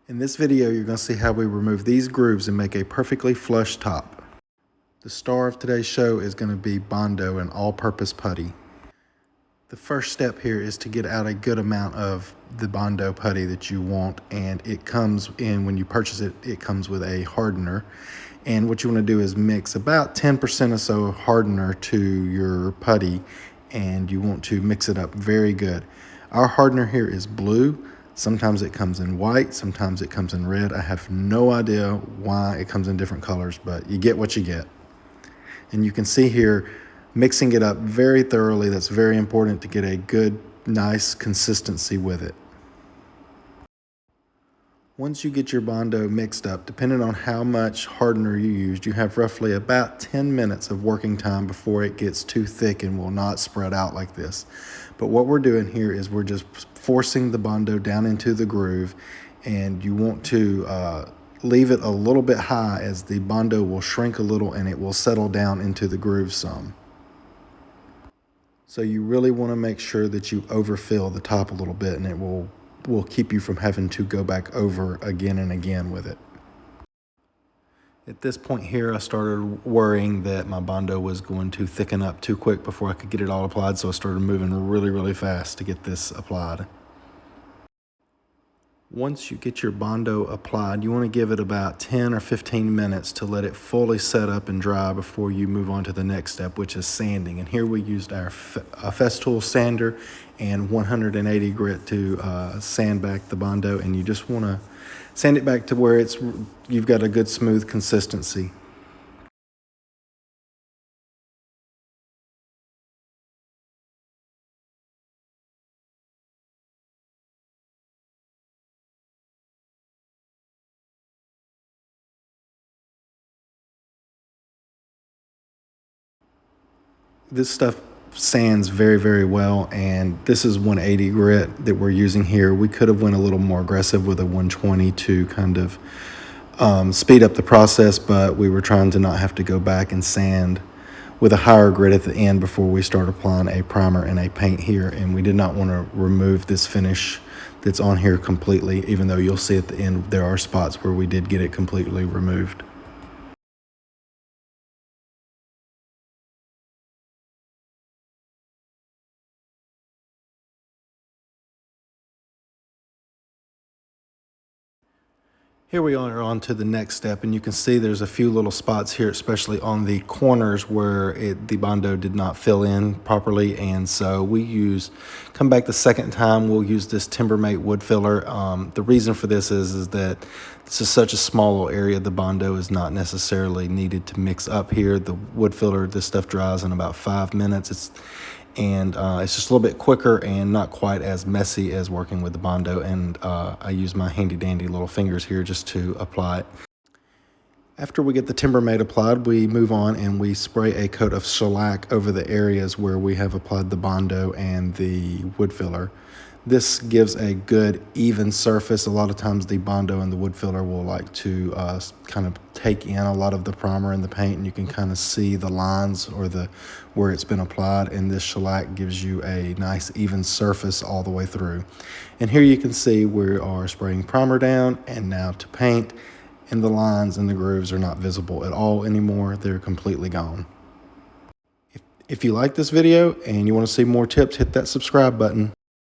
In this video, you're going to see how we remove these grooves and make a perfectly flush top. The star of today's show is going to be Bondo, an all-purpose putty. The first step here is to get out a good amount of the Bondo putty that you want, and it comes in, when you purchase it, it comes with a hardener. And what you want to do is mix about 10% or so hardener to your putty, and you want to mix it up very good. Our hardener here is blue. Sometimes it comes in white, sometimes it comes in red. I have no idea why it comes in different colors, but you get what you get. And you can see here, mixing it up very thoroughly. That's very important to get a good, nice consistency with it. Once you get your Bondo mixed up, depending on how much hardener you used, you have roughly about 10 minutes of working time before it gets too thick and will not spread out like this. But what we're doing here is we're just forcing the Bondo down into the groove, and you want to leave it a little bit high, as the Bondo will shrink a little and it will settle down into the groove some. So you really want to make sure that you overfill the top a little bit, and it will keep you from having to go back over again and again with it. At this point here, I started worrying that my Bondo was going to thicken up too quick before I could get it all applied, so I started moving really fast to get this applied. Once you get your Bondo applied, you want to give it about 10 or 15 minutes to let it fully set up and dry before you move on to the next step, which is sanding. And here we used our Festool sander and 180 grit to sand back the Bondo, and you just want to sand it back to where you've got a good smooth consistency. This stuff sands very well, and this is 180 grit that we're using here. We could have went a little more aggressive with a 120 to kind of speed up the process, but we were trying to not have to go back and sand with a higher grit at the end before we start applying a primer and a paint here. And we did not want to remove this finish that's on here completely, even though you'll see at the end there are spots where we did get it completely removed. Here we are on to the next step, and you can see there's a few little spots here, especially on the corners where the Bondo did not fill in properly, and so come back the second time, we'll use this Timbermate wood filler. The reason for this is that this is such a small little area, the Bondo is not necessarily needed to mix up here. The wood filler, this stuff dries in about 5 minutes. It's just a little bit quicker and not quite as messy as working with the Bondo, and I use my handy dandy little fingers here just to apply it. After we get the Timbermate applied, we move on and we spray a coat of shellac over the areas where we have applied the Bondo and the wood filler. This gives a good even surface. A lot of times the Bondo and the wood filler will like to kind of take in a lot of the primer and the paint, and you can kind of see the lines or where it's been applied, and this shellac gives you a nice even surface all the way through. And here you can see we are spraying primer down, and now to paint, and the lines and the grooves are not visible at all anymore. They're completely gone. If you like this video and you want to see more tips, hit that subscribe button.